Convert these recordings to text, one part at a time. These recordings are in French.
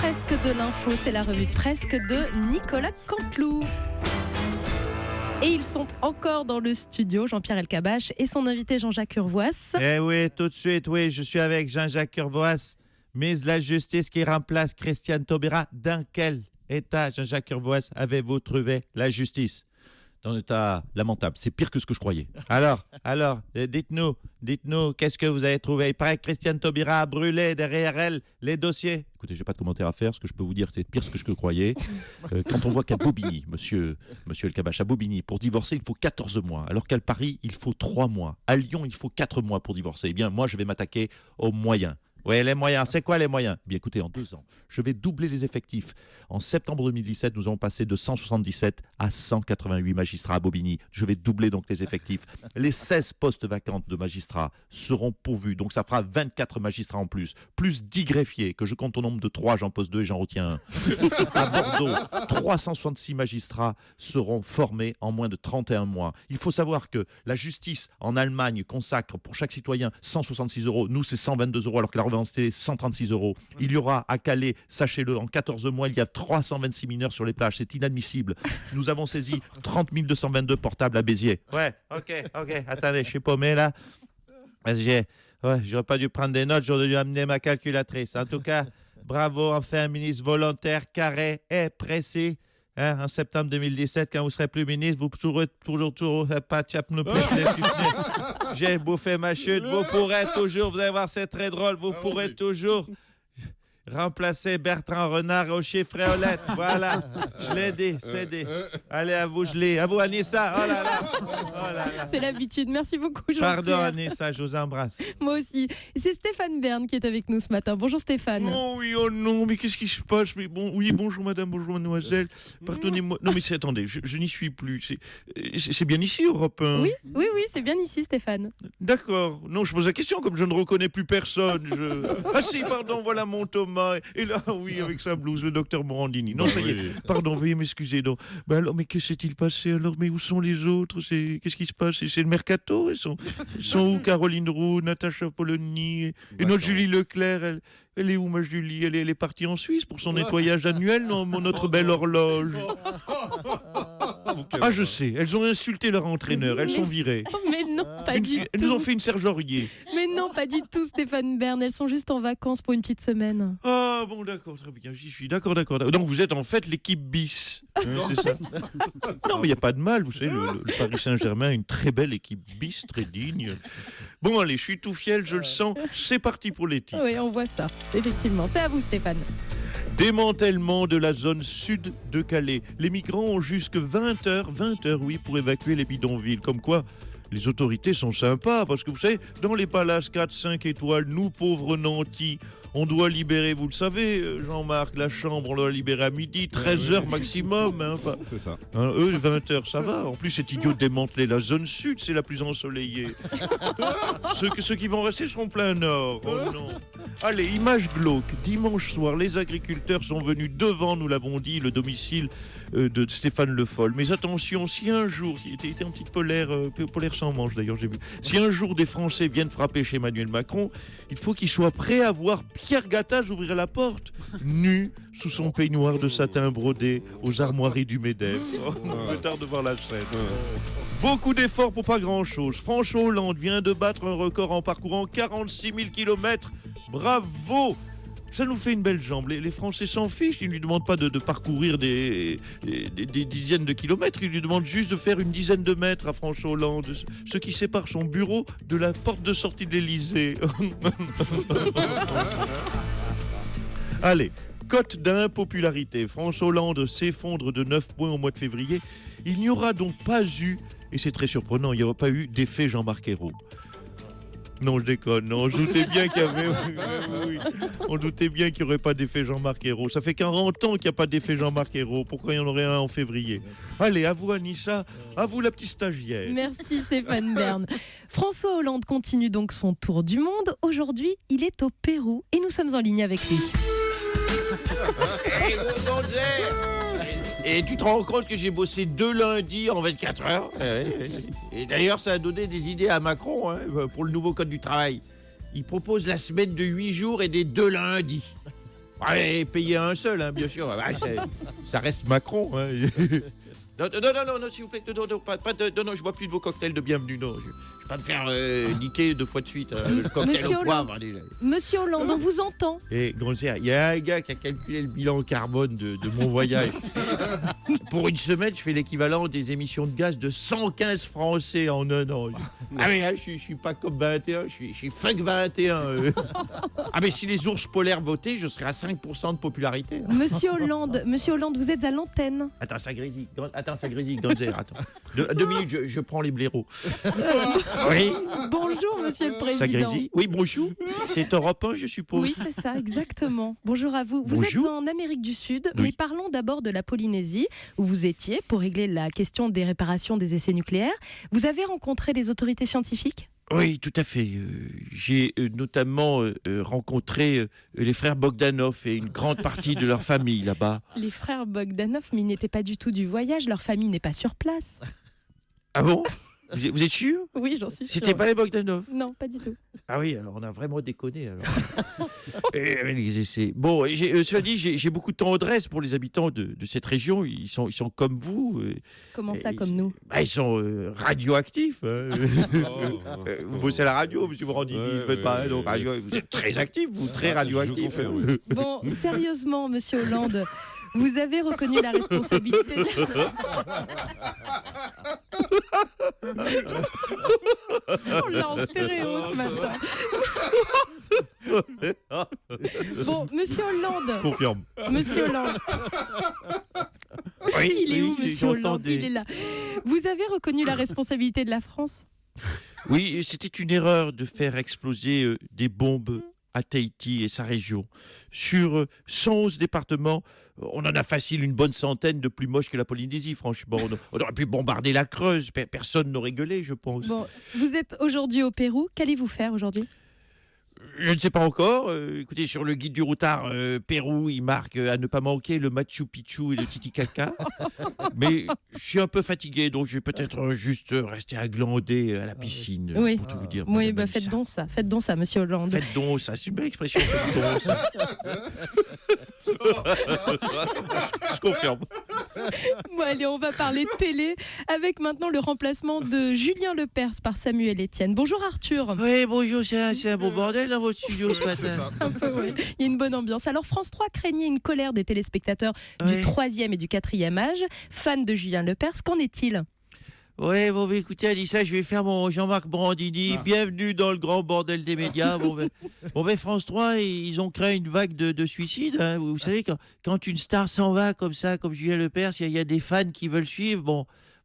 presque de l'info, c'est la revue de presque de Nicolas Canteloup. Et ils sont encore dans le studio, Jean-Pierre Elkabbach et son invité Jean-Jacques Urvoas. Eh oui, tout de suite, oui, je suis avec Jean-Jacques Urvoas, ministre de la Justice qui remplace Christiane Taubira. Dans quel état, Jean-Jacques Urvoas, avez-vous trouvé la justice? Dans un état lamentable, c'est pire que ce que je croyais. Alors, dites-nous, qu'est-ce que vous avez trouvé? Il paraît que Christiane Taubira a brûlé derrière elle les dossiers. Écoutez, je n'ai pas de commentaire à faire, ce que je peux vous dire, c'est pire que ce que je croyais. Quand on voit qu'à Bobigny, monsieur Elkabbach, à Bobigny, pour divorcer, il faut 14 mois, alors qu'à Paris, il faut 3 mois. À Lyon, il faut 4 mois pour divorcer. Eh bien, moi, je vais m'attaquer aux moyens. Oui, les moyens. C'est quoi les moyens? Bien écoutez, en 2 ans, je vais doubler les effectifs. En septembre 2017, nous avons passé de 177 à 188 magistrats à Bobigny. Je vais doubler donc les effectifs. Les 16 postes vacants de magistrats seront pourvus. Donc ça fera 24 magistrats en plus. Plus 10 greffiers, que je compte au nombre de 3, j'en pose 2 et j'en retiens 1. À Bordeaux, 366 magistrats seront formés en moins de 31 mois. Il faut savoir que la justice en Allemagne consacre pour chaque citoyen 166 €. Nous, c'est 122 € alors que la redevance c'est 136 €. Il y aura à Calais, sachez-le, en 14 mois, il y a 326 mineurs sur les plages. C'est inadmissible. Nous avons saisi 30 222 portables à Béziers. Ouais, ok. Attendez, je suis paumé là. J'aurais pas dû prendre des notes, j'aurais dû amener ma calculatrice. En tout cas, bravo, enfin un ministre volontaire, carré et précis. Hein, en septembre 2017, quand vous serez plus ministre, vous pourrez toujours pas j'ai bouffé ma chute. Vous pourrez toujours, vous allez voir, c'est très drôle, vous pourrez toujours remplacer Bertrand Renard au chiffre et aux lettres. Voilà, je l'ai dit, c'est dit. Allez, à vous, je l'ai. À vous, Anissa. Oh là là. C'est l'habitude. Merci beaucoup, Jean-Pierre. Pardon, Anissa, je vous embrasse. Moi aussi. C'est Stéphane Bern qui est avec nous ce matin. Bonjour, Stéphane. Oh oui, oh non, mais qu'est-ce qui se passe? Mais bon, oui, bonjour madame, bonjour mademoiselle. Pardonnez-moi. Non, mais attendez, je n'y suis plus. C'est bien ici, Europe 1. Oui, c'est bien ici, Stéphane. D'accord. Non, je pose la question, comme je ne reconnais plus personne. Ah si, pardon, voilà mon Thomas. Et là, oui, avec sa blouse, le docteur Morandini. Non, ça y est. Pardon, veuillez m'excuser. Donc, alors, mais que s'est-il passé alors? Mais où sont les autres? Qu'est-ce qui se passe? C'est le mercato? Ils sont où? Caroline Roux, Natacha Polony et notre Julie Leclerc, elle est où, ma Julie? Elle est partie en Suisse pour son nettoyage annuel, non, notre belle horloge. Ah, je sais, elles ont insulté leur entraîneur, elles sont virées. Mais non, pas du tout. Elles nous ont fait une Serge Aurier. Mais non, pas du tout, Stéphane Bern. Elles sont juste en vacances pour une petite semaine. Ah, bon, d'accord, très bien, j'y suis. D'accord. Donc, vous êtes en fait l'équipe bis. C'est ça. Non, mais il n'y a pas de mal, vous savez, le Paris Saint-Germain a une très belle équipe bis, très digne. Bon, allez, je suis tout fiel, je le sens. C'est parti pour les titres. Oui, on voit ça, effectivement. C'est à vous, Stéphane. Démantèlement de la zone sud de Calais. Les migrants ont jusque 20 heures, oui, pour évacuer les bidonvilles. Comme quoi, les autorités sont sympas, parce que vous savez, dans les palaces 4-5 étoiles, nous, pauvres nantis, on doit libérer, vous le savez, Jean-Marc, la chambre, on doit libérer à midi, 13 heures maximum. Hein, c'est ça. Hein, eux, 20 heures, ça va. En plus, c'est idiot de démanteler la zone sud, c'est la plus ensoleillée. Ceux qui vont rester seront plein nord. Oh non. Allez, image glauque. Dimanche soir, les agriculteurs sont venus devant, nous l'avons dit, le domicile de Stéphane Le Foll. Mais attention, si un jour, il était un petit polaire sans manche d'ailleurs, j'ai vu. Si un jour des Français viennent frapper chez Emmanuel Macron, il faut qu'ils soient prêts à voir Pierre Gattaz ouvrir la porte, nu, sous son peignoir de satin brodé, aux armoiries du MEDEF. Me tarde de voir la scène. Beaucoup d'efforts pour pas grand-chose. François Hollande vient de battre un record en parcourant 46 000 km. Bravo! Ça nous fait une belle jambe. Les Français s'en fichent. Ils ne lui demandent pas de parcourir des dizaines de kilomètres. Ils lui demandent juste de faire une dizaine de mètres à François Hollande. Ce qui sépare son bureau de la porte de sortie de l'Élysée. Allez, cote d'impopularité. François Hollande s'effondre de 9 points au mois de février. Il n'y aura donc pas eu, et c'est très surprenant, il n'y aura pas eu d'effet Jean-Marc Ayrault. Non, je déconne. Non, je doutais bien qu'il y avait... Oui. On doutait bien qu'il n'y aurait pas d'effet Jean-Marc Ayrault. Ça fait 40 ans qu'il n'y a pas d'effet Jean-Marc Ayrault. Pourquoi il y en aurait un en février? Allez, à vous Anissa, à vous la petite stagiaire. Merci Stéphane Bern. François Hollande continue donc son tour du monde. Aujourd'hui, il est au Pérou et nous sommes en ligne avec lui. Et tu te rends compte que j'ai bossé 2 lundis en 24 heures? Et d'ailleurs, ça a donné des idées à Macron pour le nouveau code du travail. Il propose la semaine de 8 jours et des 2 lundis. Ouais, payer un seul, hein, bien sûr. Ça reste Macron. Hein. Non, s'il vous plaît. Non, je bois plus de vos cocktails de bienvenue. Non, je vais pas me faire niquer 2 fois de suite. Le cocktail Monsieur au poivre. Allez. Monsieur Hollande, on vous entend. Et Grandzer, il y a un gars qui a calculé le bilan carbone de mon voyage. Pour une semaine, je fais l'équivalent des émissions de gaz de 115 Français en un an. Ah mais là, je suis pas comme 21, je suis fuck 21. Ah mais si les ours polaires votaient, je serais à 5% de popularité. Monsieur Hollande, vous êtes à l'antenne. Attends, ça grésille, Grandzer, attends. 2 minutes, je prends les blaireaux. Oui, Bonjour, monsieur le ça président. grésille. Oui, bonjour. C'est Europe 1, je suppose. Oui, c'est ça, exactement. Bonjour à vous. Vous êtes Bonjour. en Amérique du Sud, Oui. mais parlons d'abord de la Polynésie, où vous étiez pour régler la question des réparations des essais nucléaires. Vous avez rencontré les autorités scientifiques ? Oui, tout à fait. J'ai notamment rencontré les frères Bogdanov et une grande partie de leur famille là-bas. Les frères Bogdanov, mais ils n'étaient pas du tout du voyage, leur famille n'est pas sur place. Ah bon? Vous êtes sûr? Oui, j'en suis sûre. C'était pas les Bogdanov? Non, pas du tout. Ah oui, alors on a vraiment déconné. Alors. Les essais. Bon, cela dit, j'ai beaucoup de tendresse pour les habitants de cette région. Ils sont comme vous. Comment ça, Ils- comme nous ? Ils sont radioactifs. Hein. Vous bossez à la radio, monsieur Brandini. Ouais, Vous faites pas, ouais, donc, ouais. radio. Vous êtes très actif, vous, très Je radioactif. confirme, oui. Bon, sérieusement, monsieur Hollande, vous avez reconnu la responsabilité. On l'a en stéréo ce matin. Bon, monsieur Hollande, Confirme. monsieur Hollande. Oui, Il est où, oui, monsieur Hollande? j'entendais. Il est là. Vous avez reconnu la responsabilité de la France? Oui, c'était une erreur de faire exploser des bombes à Tahiti et sa région. Sur 111 départements, on en a facile une bonne centaine de plus moches que la Polynésie, franchement. On aurait pu bombarder la Creuse, personne n'aurait gueulé, je pense. Bon, vous êtes aujourd'hui au Pérou. Qu'allez-vous faire aujourd'hui? Je ne sais pas encore. Écoutez, sur le guide du routard, Pérou, il marque à ne pas manquer le Machu Picchu et le Titicaca. Mais je suis un peu fatigué, donc je vais peut-être juste rester à glander à la piscine, Oui. pour tout vous dire. Oui, Madame bah Anissa. faites donc ça, monsieur Hollande. Faites donc ça, c'est une belle expression. Faites donc ça. Je confirme. Bon, allez, on va parler de télé avec maintenant le remplacement de Julien Lepers par Samuel Etienne. Bonjour Arthur. Oui, bonjour, c'est un beau bordel dans votre studio ce C'est matin. ça. Un peu, ouais. Il y a une bonne ambiance. Alors France 3 craignait une colère des téléspectateurs du Oui. 3e et du 4e âge, fans de Julien Lepers. Qu'en est-il? Ouais, bon, bah, écoutez, Anissa, je vais faire mon Jean-Marc Brandini. Bienvenue dans le grand bordel des médias. Bon, France 3, ils ont créé une vague de suicides. Hein. Vous savez, quand une star s'en va comme ça, comme Julien Lepers, il y a des fans qui veulent suivre.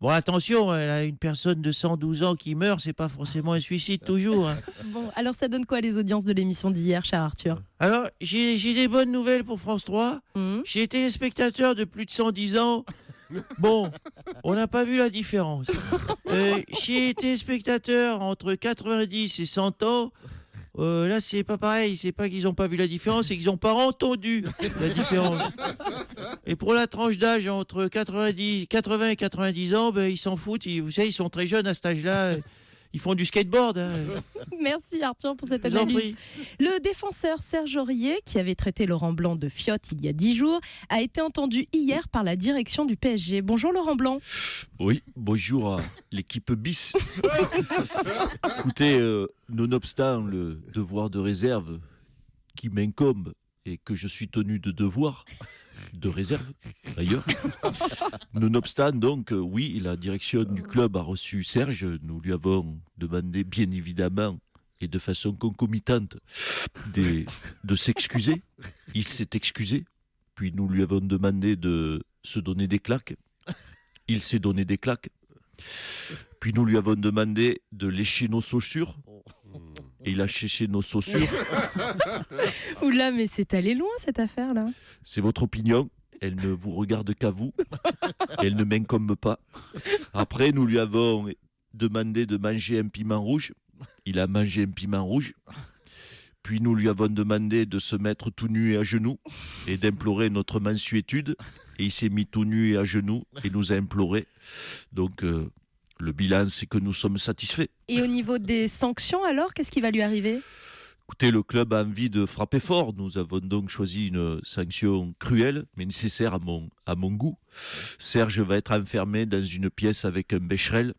Bon, attention, une personne de 112 ans qui meurt, c'est pas forcément un suicide toujours. Hein. Bon, alors ça donne quoi les audiences de l'émission d'hier, cher Arthur? Alors, j'ai des bonnes nouvelles pour France 3. Hum. J'ai été spectateur de plus de 110 ans. Bon, on n'a pas vu la différence. J'ai été spectateur entre 90 et 100 ans. Là, c'est pas pareil. C'est pas qu'ils n'ont pas vu la différence, c'est qu'ils n'ont pas entendu la différence. Et pour la tranche d'âge entre 80 et 90 ans, ben, ils s'en foutent. Vous savez, ils sont très jeunes à cet âge-là. Ils font du skateboard. Hein. Merci Arthur pour cette Je vous en analyse. prie. Le défenseur Serge Aurier, qui avait traité Laurent Blanc de fiotte il y a 10 jours, a été entendu hier par la direction du PSG. Bonjour Laurent Blanc. Oui, bonjour à l'équipe bis. Écoutez, nonobstant le devoir de réserve qui m'incombe et que je suis tenu de devoir de réserve, d'ailleurs. Nonobstant, donc, oui, la direction du club a reçu Serge. Nous lui avons demandé, bien évidemment, et de façon concomitante, de s'excuser. Il s'est excusé. Puis nous lui avons demandé de se donner des claques. Il s'est donné des claques. Puis nous lui avons demandé de lécher nos chaussures. Et il a séché nos chaussures. Oula, mais c'est allé loin cette affaire-là. C'est votre opinion. Elle ne vous regarde qu'à vous. Elle ne m'incombe pas. Après, nous lui avons demandé de manger un piment rouge. Il a mangé un piment rouge. Puis nous lui avons demandé de se mettre tout nu et à genoux et d'implorer notre mansuétude. Et il s'est mis tout nu et à genoux et nous a imploré. Donc, le bilan, c'est que nous sommes satisfaits. Et au niveau des sanctions, alors, qu'est-ce qui va lui arriver? Écoutez, le club a envie de frapper fort. Nous avons donc choisi une sanction cruelle, mais nécessaire à mon goût. Serge va être enfermé dans une pièce avec un bécherel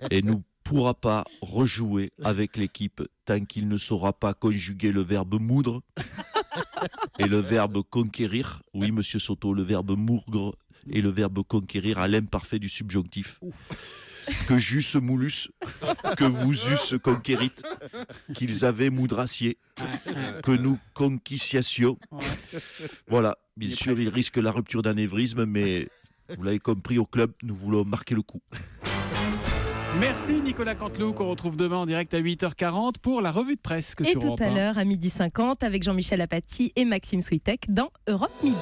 et ne pourra pas rejouer avec l'équipe tant qu'il ne saura pas conjuguer le verbe moudre et le verbe conquérir. Oui, monsieur Soto, le verbe mourgre et le verbe conquérir à l'imparfait du subjonctif. Que j'eusse moulus, que vous eusse conquérit, qu'ils avaient moudracié, que nous conquissions. Voilà, bien sûr, il risque la rupture d'anévrisme, mais vous l'avez compris, au club, nous voulons marquer le coup. Merci Nicolas Canteloup, qu'on retrouve demain en direct à 8h40 pour la revue de presse Et sur tout Europe à 1. l'heure, à 12h50, avec Jean-Michel Apathy et Maxime Switek dans Europe Midi.